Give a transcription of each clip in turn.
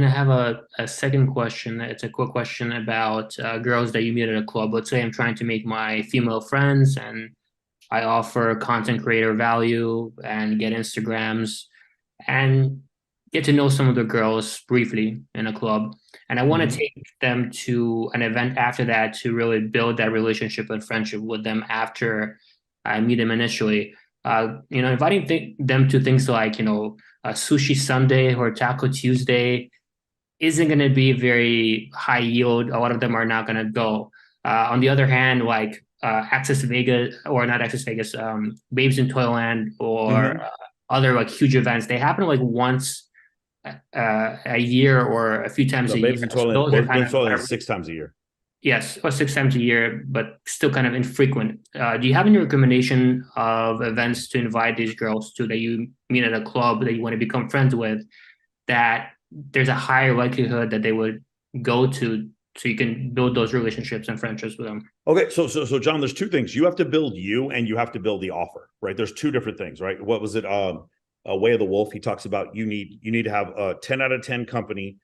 I have a second question. It's a quick question about girls that you meet at a club. Let's say I'm trying to make my female friends and I offer content creator value and get Instagrams and get to know some of the girls briefly in a club. And I want to Hmm. take them to an event after that to really build that relationship and friendship with them after I meet them initially. Inviting them to things like, a sushi Sunday or Taco Tuesday isn't going to be very high yield. A lot of them are not going to go. On the other hand, like Access Vegas or not Access Vegas, Babes in Toyland or Hmm. other like huge events, they happen like once a year or a few times No, a year. Babes in So Toyland, those are kind Babes of in Toyland is 6 times a year. yes, or six times a year, but still kind of infrequent. Do you have any recommendation of events to invite these girls to that you meet at a club that you want to become friends with that there's a higher likelihood that they would go to so you can build those relationships and friendships with them. Okay, so John, there's two things. You have to build you and you have to build the offer, right? There's two different things, right? What was it? Way of the Wolf. He talks about you need to have a 10 out of 10 company,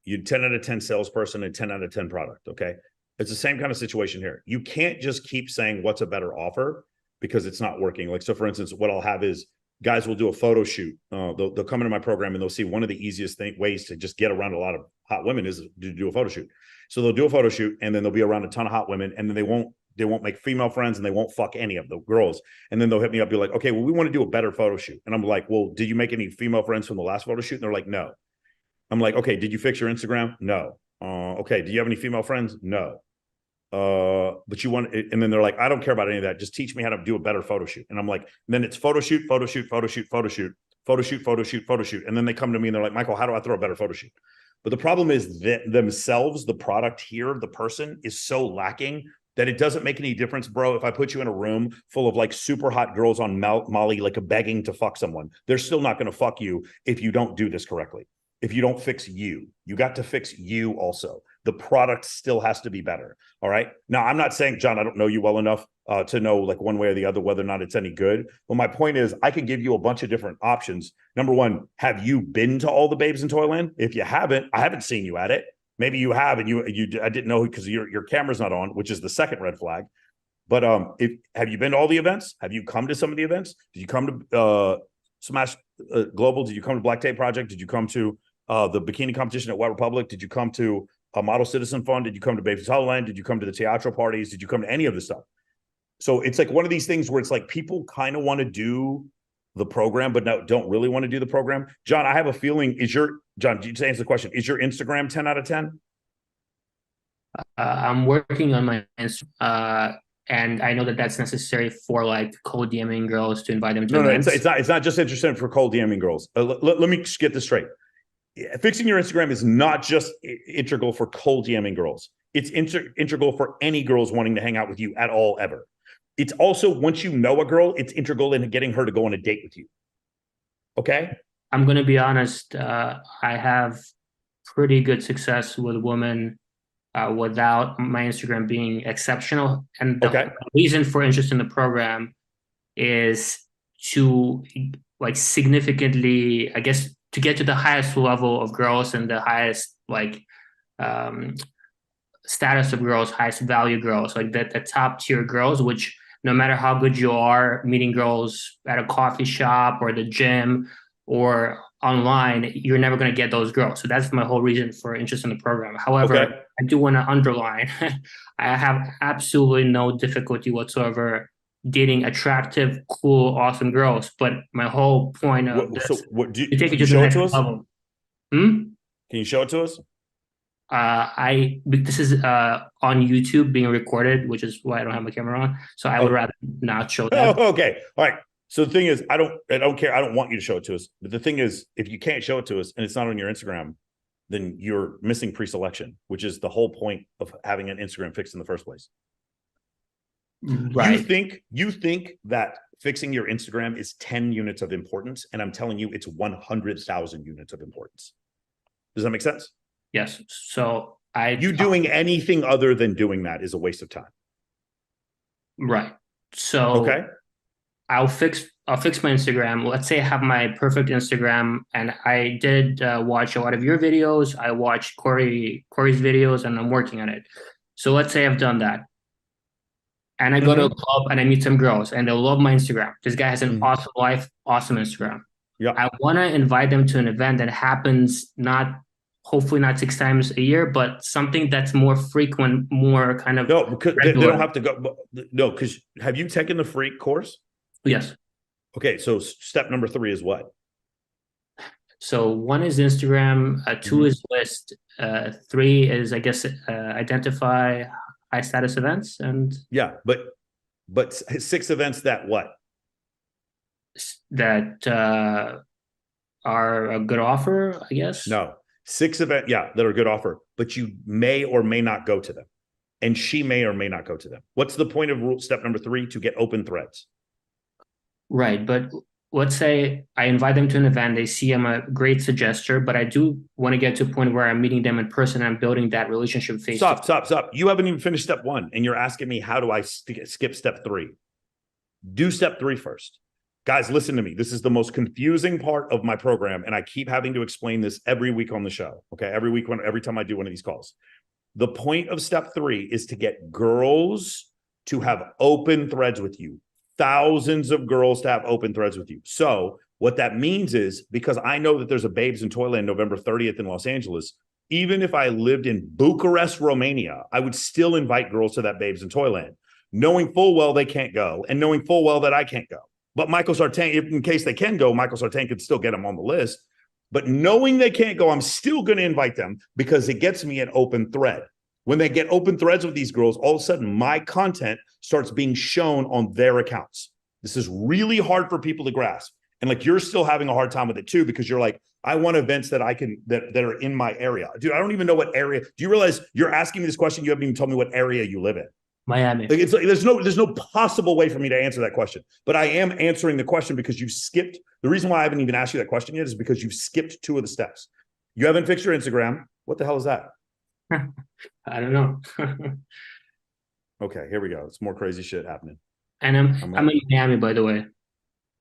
you 10 out of 10 salesperson, and 10 out of 10 product. Okay. It's the same kind of situation here. You can't just keep saying what's a better offer because it's not working. Like, so for instance, what I'll have is guys will do a photo shoot. They'll come into my program and they'll see one of the easiest ways to just get around a lot of hot women is to do a photo shoot. So they'll do a photo shoot and then they'll be around a ton of hot women and then they won't make female friends and they won't fuck any of the girls. And then they'll hit me up, be like, okay, well, we want to do a better photo shoot. And I'm like, well, did you make any female friends from the last photo shoot? And they're like, no. I'm like, okay, did you fix your Instagram? No. Okay, do you have any female friends? No. But you want it, and then they're like, I don't care about any of that. Just teach me how to do a better photo shoot. And I'm like, then it's photo shoot, photo shoot, photo shoot, photo shoot, photo shoot, photo shoot, photo shoot. And then they come to me and they're like, Michael, how do I throw a better photo shoot? But the problem is that themselves, the product here, the person is so lacking that it doesn't make any difference, bro. If I put you in a room full of like super hot girls on Molly, like a begging to fuck someone, they're still not going to fuck you if you don't do this correctly. If you don't fix you, you got to fix you also. The product still has to be better. All right. Now, I'm not saying, John, I don't know you well enough to know like one way or the other whether or not it's any good. But my point is, I could give you a bunch of different options. Number one, have you been to all the Babes in Toyland? If you haven't, I haven't seen you at it. Maybe you have, and you I didn't know because your camera's not on, which is the second red flag. But if have you been to all the events? Have you come to some of the events? Did you come to Smash Global? Did you come to Black Tape Project? Did you come to the bikini competition at White Republic? Did you come to a Model Citizen Fund? Did you come to Baby's Holland? Did you come to the teatro parties? Did you come to any of this stuff? So it's like one of these things where it's like people kind of want to do the program, but no, don't really want to do the program. John, I have a feeling John, just answer the question. Is your Instagram 10 out of 10? I'm working on my and I know that that's necessary for like cold DMing girls to invite them to No, it's, events. it's not. It's not just interested for cold DMing girls. Let me just get this straight. Fixing your Instagram is not just integral for cold DMing girls. It's integral for any girls wanting to hang out with you at all ever. It's also once you know a girl, it's integral in getting her to go on a date with you. Okay. I'm going to be honest. I have pretty good success with women without my Instagram being exceptional. And the Okay. reason for interest in the program is to like significantly, I guess, to get to the highest level of girls and the highest like um, status of girls, highest value girls, like the top tier girls, which no matter how good you are, meeting girls at a coffee shop or the gym or online, you're never going to get those girls. So that's my whole reason for interest in the program. However, Okay. I do want to underline I have absolutely no difficulty whatsoever dating attractive, cool, awesome girls. But my whole point of this So what to take can it you to the show it next to us? level. Hmm? Can you show it to us? This is on YouTube being recorded, which is why I don't have my camera on. So I would Oh, rather not show that. okay. All right. So the thing is, I don't care. I don't want you to show it to us. But the thing is, if you can't show it to us and it's not on your Instagram, then you're missing pre-selection, which is the whole point of having an Instagram fixed in the first place. You Right. think you think that fixing your Instagram is 10 units of importance, and I'm telling you it's 100,000 units of importance. Does that make sense? Yes. So I You doing anything other than doing that is a waste of time. right. So Okay. I'll fix my Instagram. Let's say I have my perfect Instagram, and I did watch a lot of your videos. I watched Corey's videos, and I'm working on it. So let's say I've done that, and I go to a Mm-hmm. club and I meet some girls, and they love my Instagram. This guy has an Mm-hmm. awesome life, awesome Instagram. Yep. I want to invite them to an event that happens not, hopefully not 6 times a year, but something that's more frequent, more kind of No, because they don't regular. have to go. No, because have you taken the freak course? Yes. Okay, so step number 3 is what? So one is Instagram, two Mm-hmm. is list, three is, I guess, identify high status events, and Yeah, but 6 events that what? that are a good offer, I guess. No, 6 event, yeah, that are a good offer, but you may or may not go to them, and she may or may not go to them. What's the point of step number 3? To get open threads. Right, but let's say I invite them to an event, they see I'm a great suggester, but I do want to get to a point where I'm meeting them in person and I'm building that relationship face to face. Stop. You haven't even finished step 1, and you're asking me how do I skip step 3? Do step 3 first. Guys, listen to me. This is the most confusing part of my program, and I keep having to explain this every week on the show. Okay, every week, every time I do one of these calls. The point of step 3 is to get girls to have open threads with you. Thousands of girls to have open threads with you. So what that means is, because I know that there's a Babes in Toyland November 30th in Los Angeles, even if I lived in Bucharest, Romania, I would still invite girls to that Babes in Toyland, knowing full well they can't go and knowing full well that I can't go. But Michael Sartain, if in case they can go, Michael Sartain could still get them on the list. But knowing they can't go, I'm still going to invite them because it gets me an open thread. When they get open threads with these girls, all of a sudden my content starts being shown on their accounts. This is really hard for people to grasp. And like, you're still having a hard time with it too, because you're like, I want events that I can, that are in my area. Dude, I don't even know what area. Do you realize you're asking me this question? You haven't even told me what area you live in. Miami. Like, it's like there's no possible way for me to answer that question. But I am answering the question because you've skipped. The reason why I haven't even asked you that question yet is because you've skipped 2 of the steps. You haven't fixed your Instagram. What the hell is that? I don't know. Okay, here we go. It's more crazy shit happening. And I'm in Miami, by the way.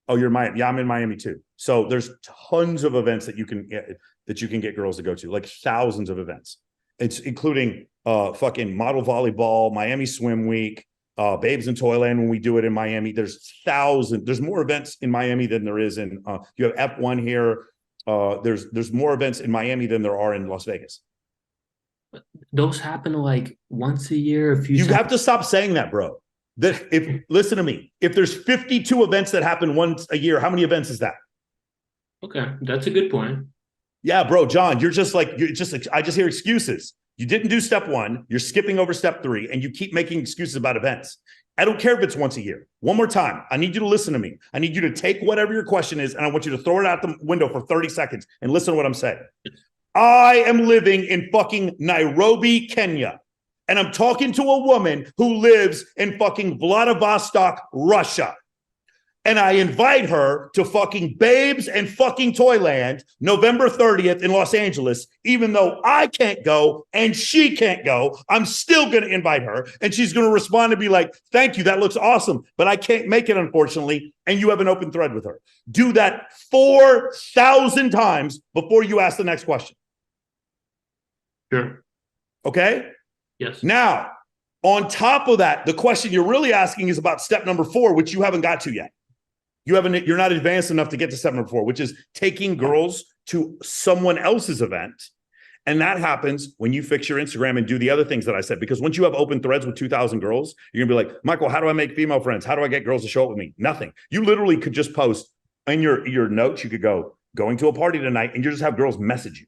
Oh, you're in Miami. Yeah, I'm in Miami too. So there's tons of events that you can get girls to go to, like thousands of events. It's including fucking model volleyball, Miami Swim Week, Babes in Toyland when we do it in Miami. There's more events in Miami than there is in you have F1 here. There's more events in Miami than there are in Las Vegas. Those happen like once a year, a few You times. have to stop saying that, bro. Listen to me. If there's 52 events that happen once a year, how many events is that? Okay, that's a good point. Yeah, bro, John, you're just like I just hear excuses. You didn't do step 1, you're skipping over step 3, and you keep making excuses about events. I don't care if it's once a year. One more time, I need you to listen to me. I need you to take whatever your question is, and I want you to throw it out the window for 30 seconds and listen to what I'm saying. I am living in fucking Nairobi, Kenya. And I'm talking to a woman who lives in fucking Vladivostok, Russia. And I invite her to fucking Babes and fucking Toyland November 30th in Los Angeles. Even though I can't go and she can't go, I'm still going to invite her. And she's going to respond and be like, thank you, that looks awesome. But I can't make it, unfortunately. And you have an open thread with her. Do that 4,000 times before you ask the next question. Sure. Okay? Yes. Now, on top of that, the question you're really asking is about step number 4, which you haven't got to yet. You're not advanced enough to get to step number 4, which is taking girls to someone else's event. And that happens when you fix your Instagram and do the other things that I said. Because once you have open threads with 2,000 girls, you're going to be like, Michael, how do I make female friends? How do I get girls to show up with me? Nothing. You literally could just post in your notes. You could go, going to a party tonight, and you just have girls message you.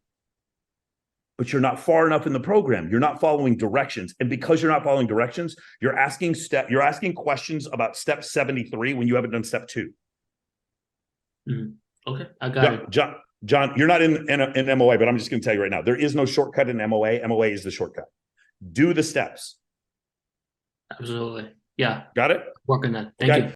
But you're not far enough in the program. You're not following directions. And because you're not following directions, you're asking questions about step 73 when you haven't done step 2. Mm-hmm. Okay, I got it. John, you're not in MOA, but I'm just going to tell you right now, there is no shortcut in MOA. MOA is the shortcut. Do the steps. Absolutely. Yeah. Got it? Work on that. Thank you.